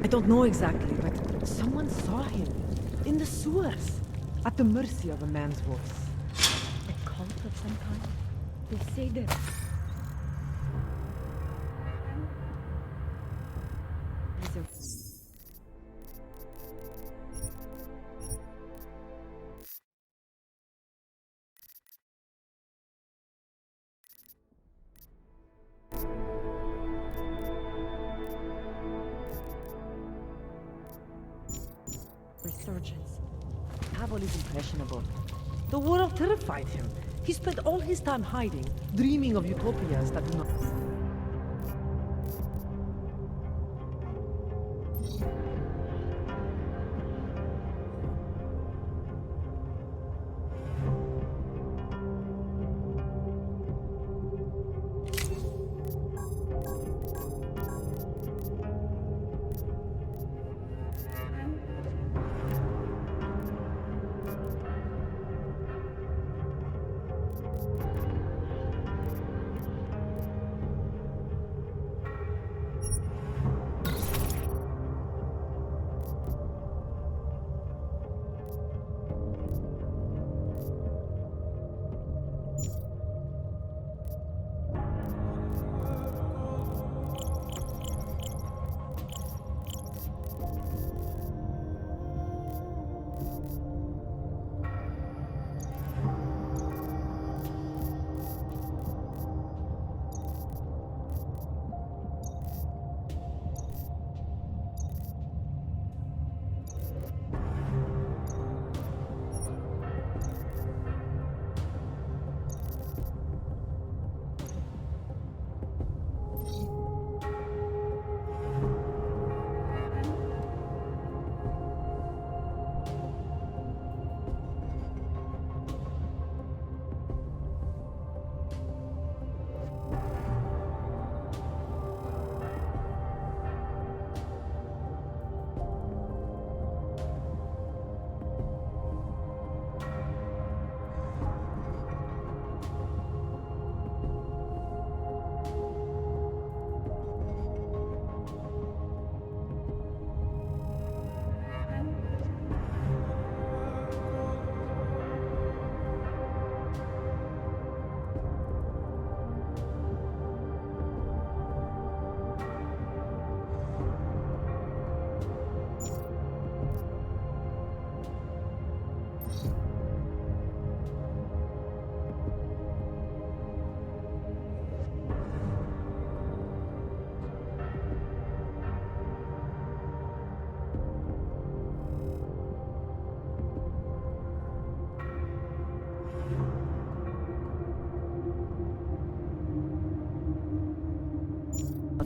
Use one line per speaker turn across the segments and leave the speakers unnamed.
don't know exactly, but someone saw him. In the sewers. At the mercy of a man's voice.
A cult of some kind? They say that... Resurgence.
Pavel is impressionable. The world terrified him. He spent all his time hiding, dreaming of utopias that do not...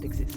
exist.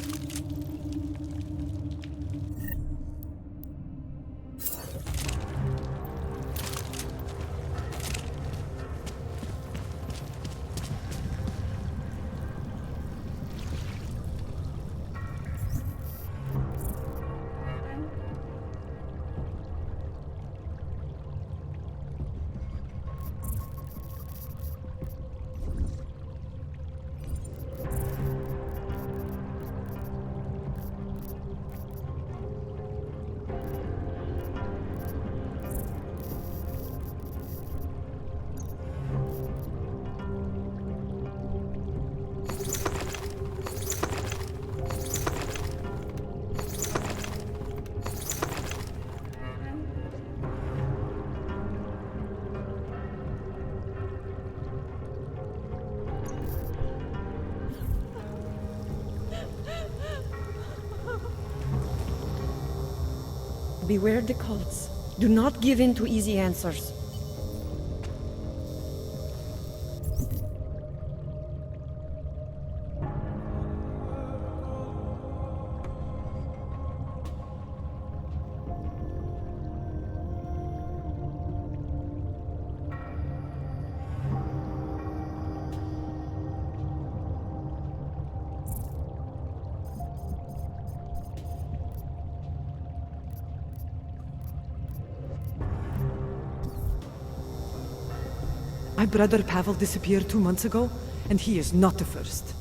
Beware the cults. Do not give in to easy answers.
My brother Pavel disappeared 2 months ago, and he is not the first.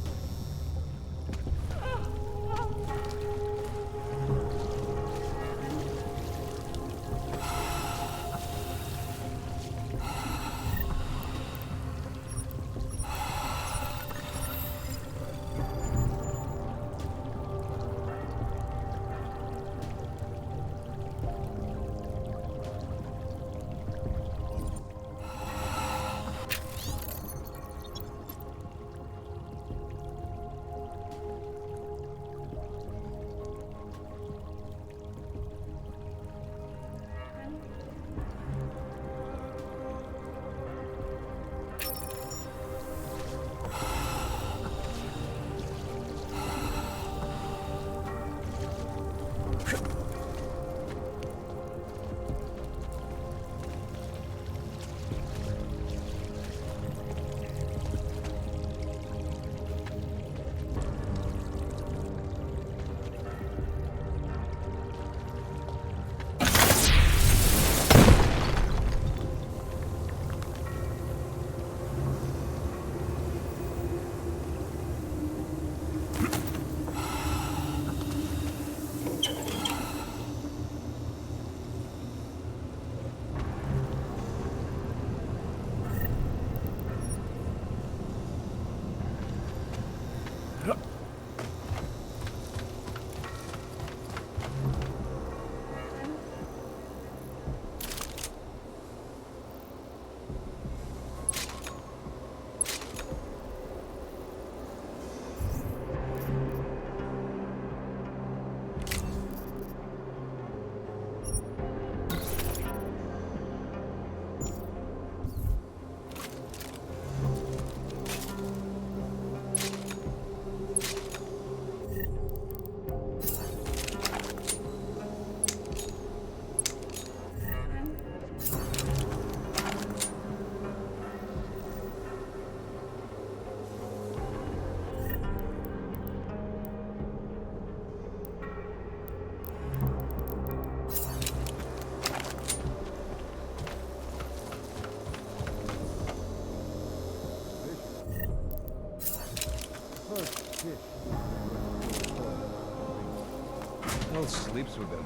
hell sleeps with them?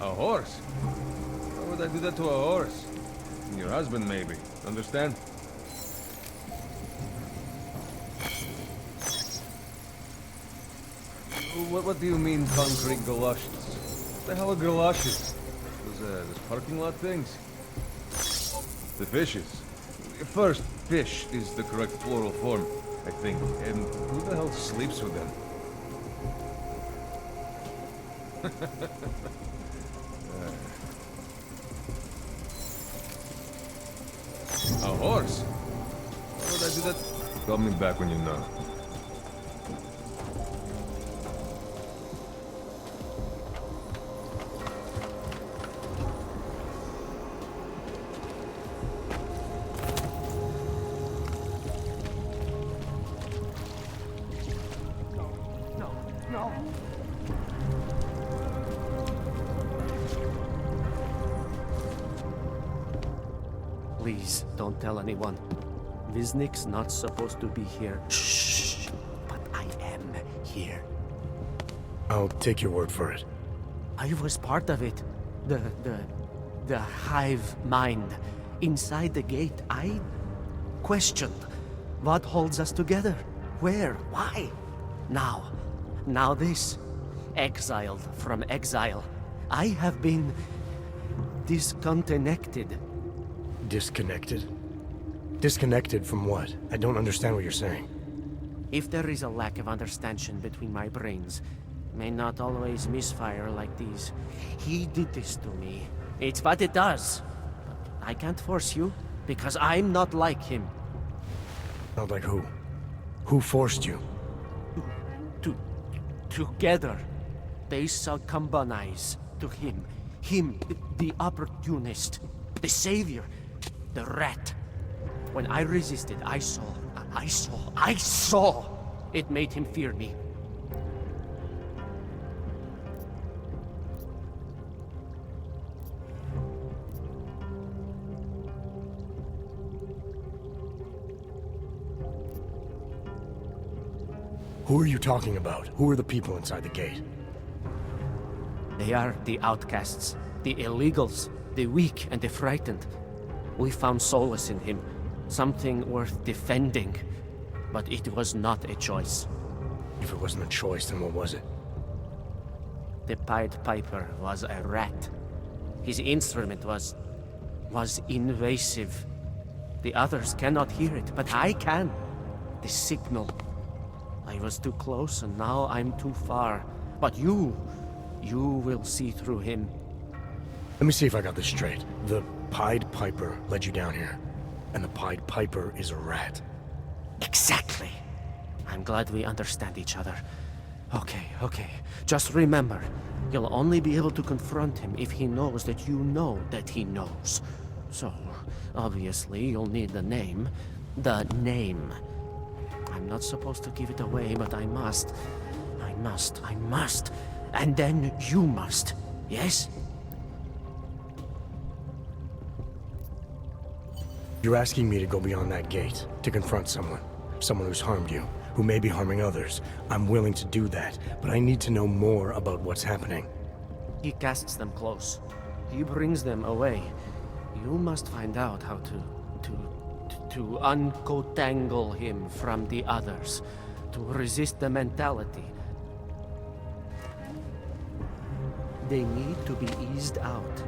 A horse? Why would I do that to a horse? Your husband, maybe. Understand? What do you mean, concrete galoshes? What the hell are galoshes? Those parking lot things? The fishes. First, fish is the correct plural form, I think. And who the hell sleeps with them? A horse? Why would I do that? Call me back when you know.
Please, don't tell anyone. Viznik's not supposed to be here. Shh! But I am here.
I'll take your word for it.
I was part of it. The hive mind. Inside the gate, I questioned what holds us together. Where? Why? Now this. Exiled from exile. I have been disconnected.
Disconnected? Disconnected from what? I don't understand what you're saying.
If there is a lack of understanding between my brains, may not always misfire like these. He did this to me. It's what it does. But I can't force you, because I'm not like him.
Not like who? Who forced you?
Together, they succumbanize to him. Him, the opportunist, the savior, the rat. When I resisted, I saw. It made him fear me.
Who are you talking about? Who are the people inside the gate?
They are the outcasts, the illegals, the weak and the frightened. We found solace in him, something worth defending. But it was not a choice.
If it wasn't a choice, then what was it?
The Pied Piper was a rat. His instrument was invasive. The others cannot hear it, but I can. The signal. I was too close, and now I'm too far. But you will see through him.
Let me see if I got this straight. The Pied Piper led you down here, and the Pied Piper is a rat.
Exactly. I'm glad we understand each other. Okay. Just remember, you'll only be able to confront him if he knows that you know that he knows. So, obviously, you'll need the name. The name. I'm not supposed to give it away, but I must. And then you must. Yes?
You're asking me to go beyond that gate, to confront someone. Someone who's harmed you, who may be harming others. I'm willing to do that, but I need to know more about what's happening.
He casts them close. He brings them away. You must find out how to uncotangle him from the others. To resist the mentality. They need to be eased out.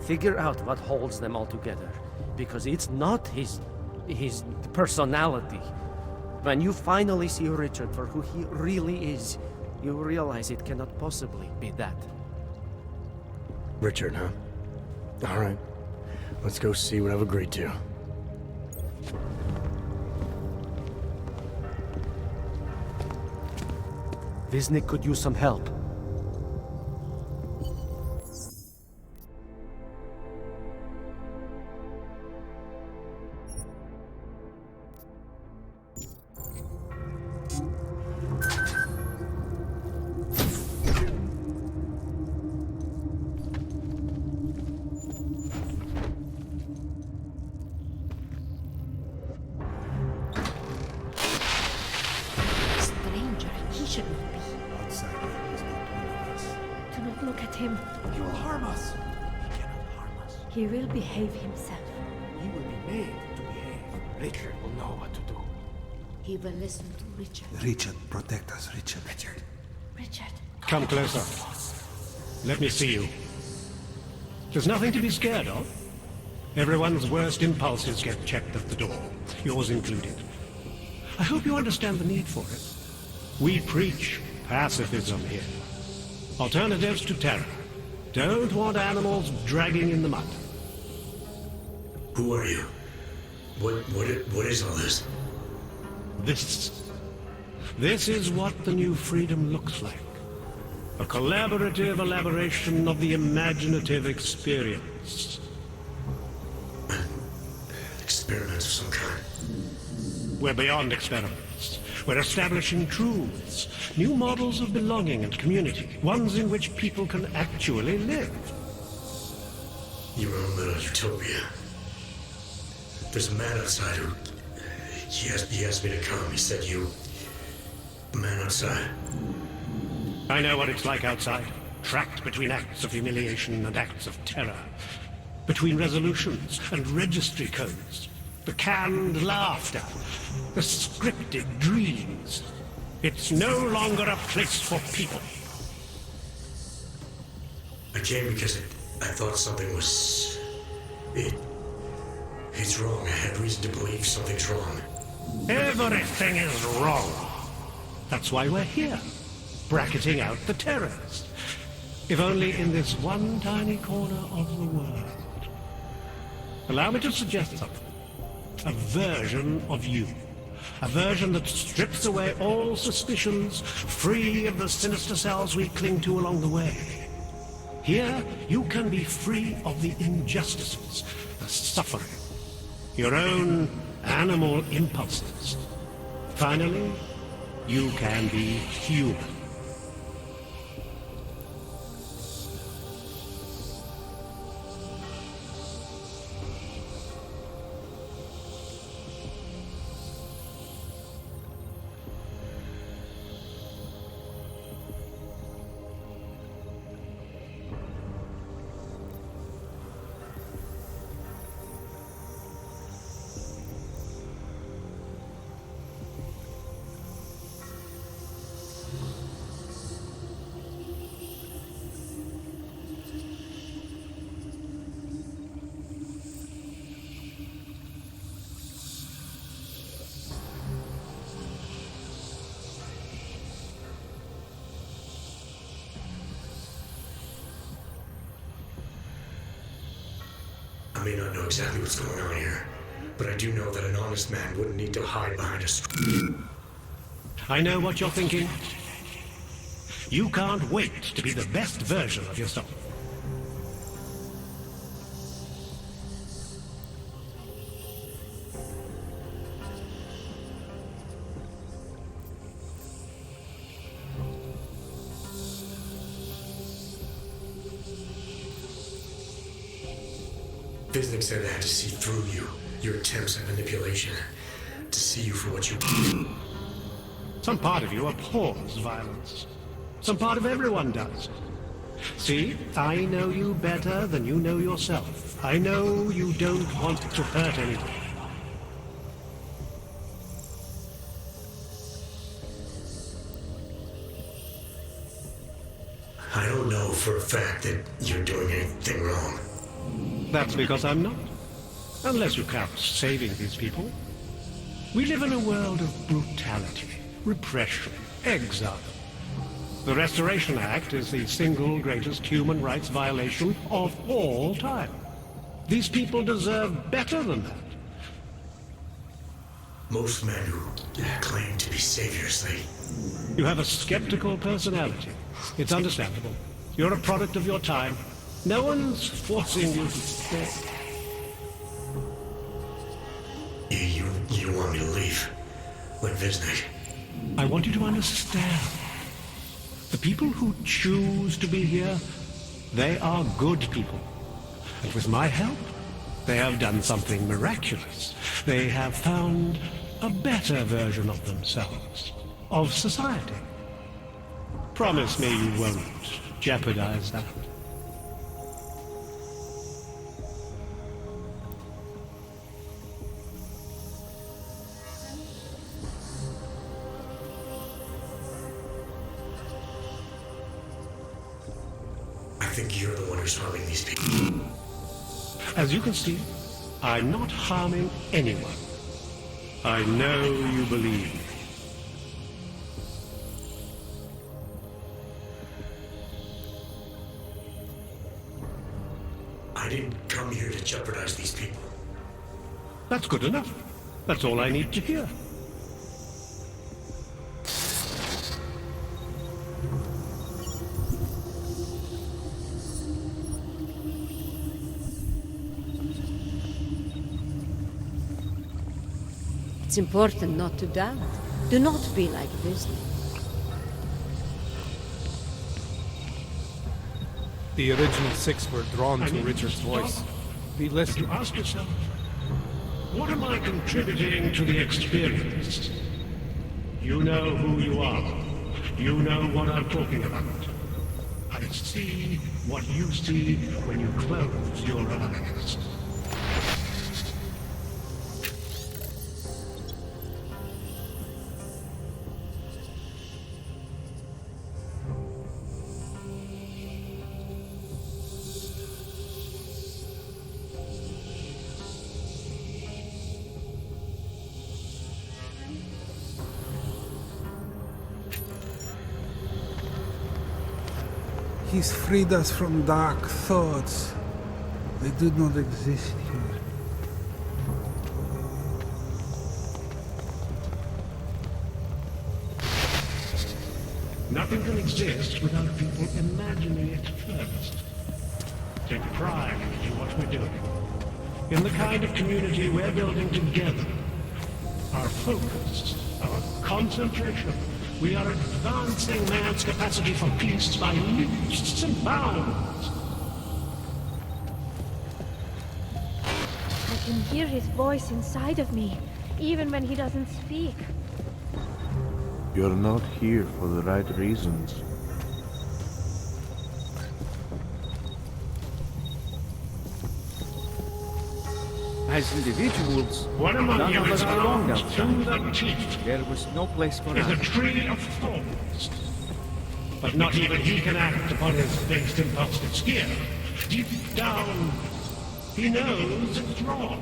Figure out what holds them all together. Because it's not his personality. When you finally see Richard for who he really is, you realize it cannot possibly be that.
Richard, huh? All right. Let's go see what I've agreed to.
Viznik could use some help.
should not be.
Outsider is not one of us.
Do not look at him.
He will harm us. He cannot harm us.
He will behave himself.
He will be made to behave. Richard will know what to do.
He will listen to Richard.
Richard, protect us, Richard.
Richard.
Come closer. Let me see you. There's nothing to be scared of. Everyone's worst impulses get checked at the door, yours included. I hope you understand the need for it. We preach pacifism here. Alternatives to terror. Don't want animals dragging in the mud.
Who are you? What is all this?
This is what the new freedom looks like. A collaborative elaboration of the imaginative experience.
Experiments of some kind.
We're beyond experiments. We're establishing truths, new models of belonging and community, ones in which people can actually live.
Your own little utopia. There's a man outside who... He asked me to come. He said you... A man outside.
I know what it's like outside, trapped between acts of humiliation and acts of terror. Between resolutions and registry codes. The canned laughter. The scripted dreams. It's no longer a place for people.
I came because I thought something was... It's wrong. I had reason to believe something's wrong.
Everything is wrong. That's why we're here, bracketing out the terrorists. If only in this one tiny corner of the world. Allow me to suggest something. A version of you. A version that strips away all suspicions, free of the sinister cells we cling to along the way. Here, you can be free of the injustices, the suffering, your own animal impulses. Finally, you can be human.
I may not know exactly what's going on here, but I do know that an honest man wouldn't need to hide behind a screen.
I know what you're thinking. You can't wait to be the best version of yourself.
Visnick said I had to see through you, your attempts at manipulation, to see you for what you...
Some part of you abhors violence. Some part of everyone does. See, I know you better than you know yourself. I know you don't want to hurt anyone.
I don't know for a fact that you're doing anything wrong.
That's because I'm not. Unless you count saving these people. We live in a world of brutality, repression, exile. The Restoration Act is the single greatest human rights violation of all time. These people deserve better than that.
Most men who claim to be saviors,
You have a skeptical personality. It's understandable. You're a product of your time. No one's forcing you to stay.
You want me to leave? Like Visnick?
I want you to understand. The people who choose to be here, they are good people. And with my help, they have done something miraculous. They have found a better version of themselves, of society. Promise me you won't jeopardize that.
I think you're the one who's harming these people.
As you can see, I'm not harming anyone. I know you believe me.
I didn't come here to jeopardize these people.
That's good enough. That's all I need to hear.
It's important not to doubt. Do not be like this.
The original six were drawn
I
to
need
Richard's
stop
voice. Be
to
listening.
ask yourself, what am I contributing to the experience? You know who you are. You know what I'm talking about. I see what you see when you close your eyes.
He's freed us from dark thoughts. They do not exist here.
Nothing can exist without people imagining it first. Take pride in what we're doing. In the kind of community we're building together. Our focus, our concentration. We are advancing man's capacity for peace by leaps and bounds.
I can hear his voice inside of me, even when he doesn't speak.
You're not here for the right reasons.
As individuals,
One among
none
you
of
is
us belonged
armed to
outside.
the teeth.
There was no place for
Is
us.
the tree of thorns. But not even he can act upon his based impulses here. Deep down, he knows it's wrong.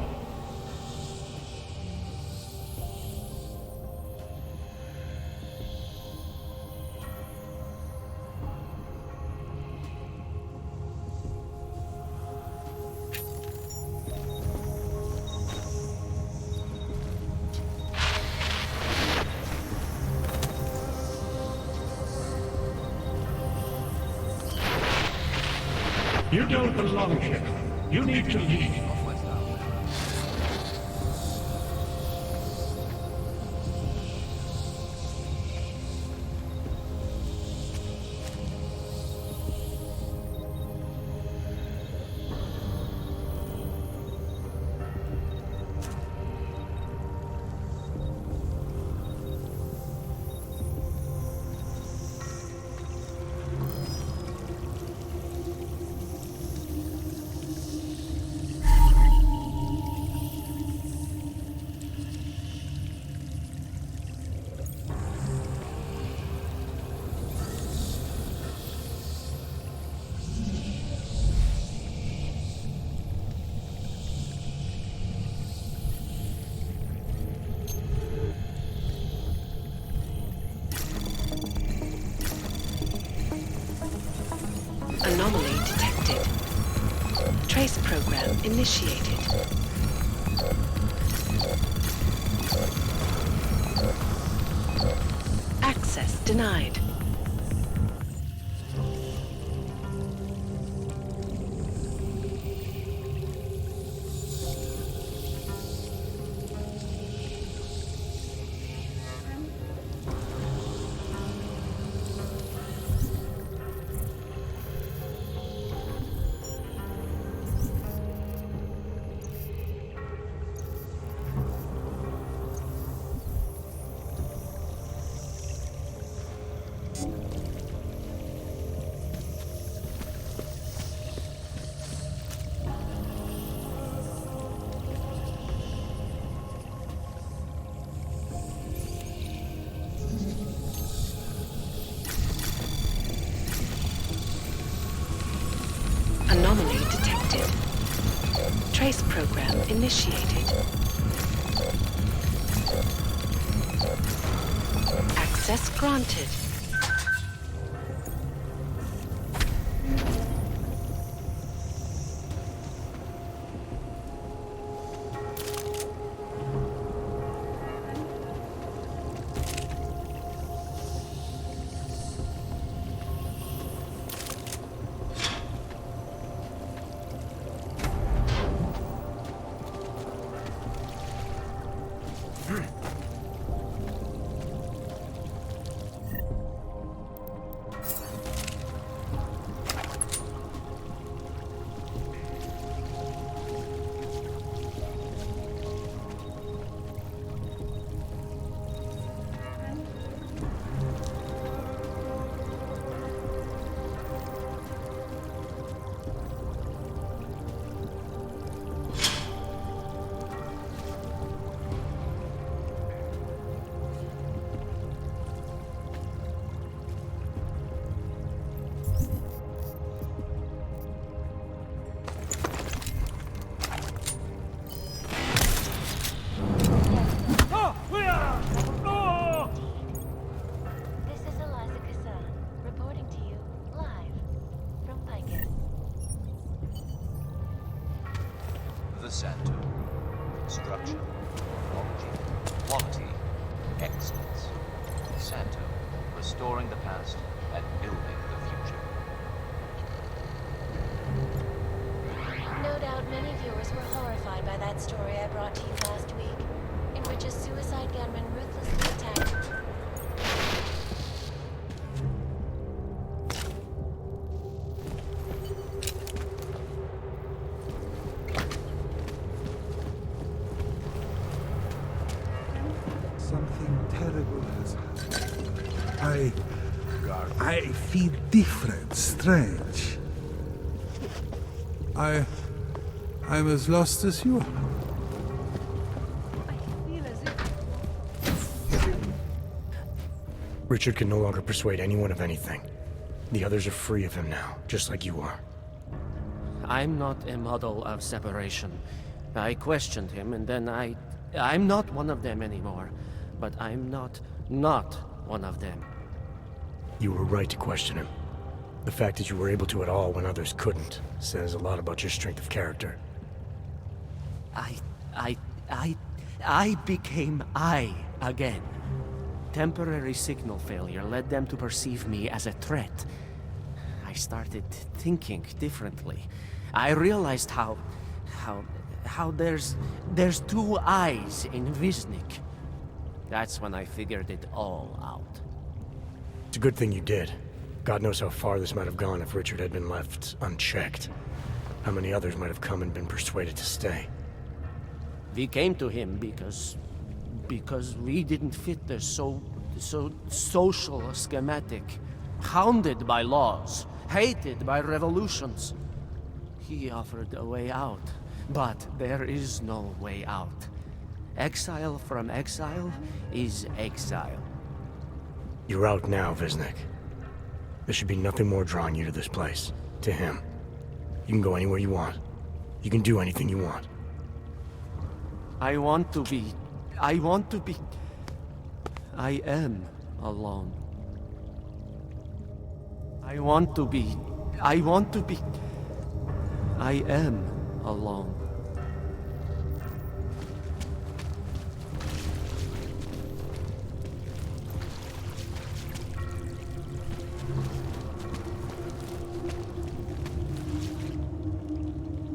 You don't belong here. You need to leave.
Anomaly detected. Trace program initiated. Access denied. Trace program initiated. Access granted.
The Santo. Structure. Quality. Excellence. Santo. Restoring the past and building the future.
No doubt many viewers were horrified by that story I brought to you last week, in which a suicide gunman ruthlessly attacked.
Something terrible has happened. I feel different, strange. I'm as lost as you are.
Richard can no longer persuade anyone of anything. The others are free of him now, just like you are.
I'm not a model of separation. I questioned him, and then I'm not one of them anymore. But I'm not one of them.
You were right to question him. The fact that you were able to at all when others couldn't says a lot about your strength of character.
I became I again. Temporary signal failure led them to perceive me as a threat. I started thinking differently. I realized how there's two eyes in Wisnik. That's when I figured it all out.
It's a good thing you did. God knows how far this might have gone if Richard had been left unchecked. How many others might have come and been persuaded to stay.
We came to him because we didn't fit the so social schematic, hounded by laws, hated by revolutions. He offered a way out, but there is no way out. Exile from exile is exile.
You're out now, Wisnik. There should be nothing more drawing you to this place, to him. You can go anywhere you want. You can do anything you want.
I am alone. I am alone.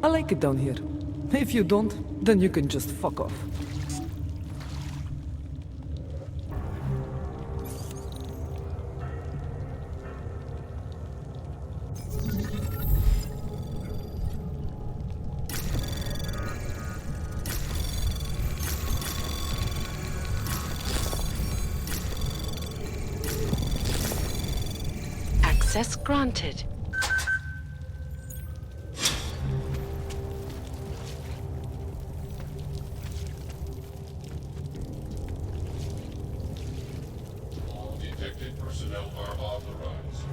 I like it down here. If you don't, then you can just fuck off.
Access granted.
All detected personnel are authorized.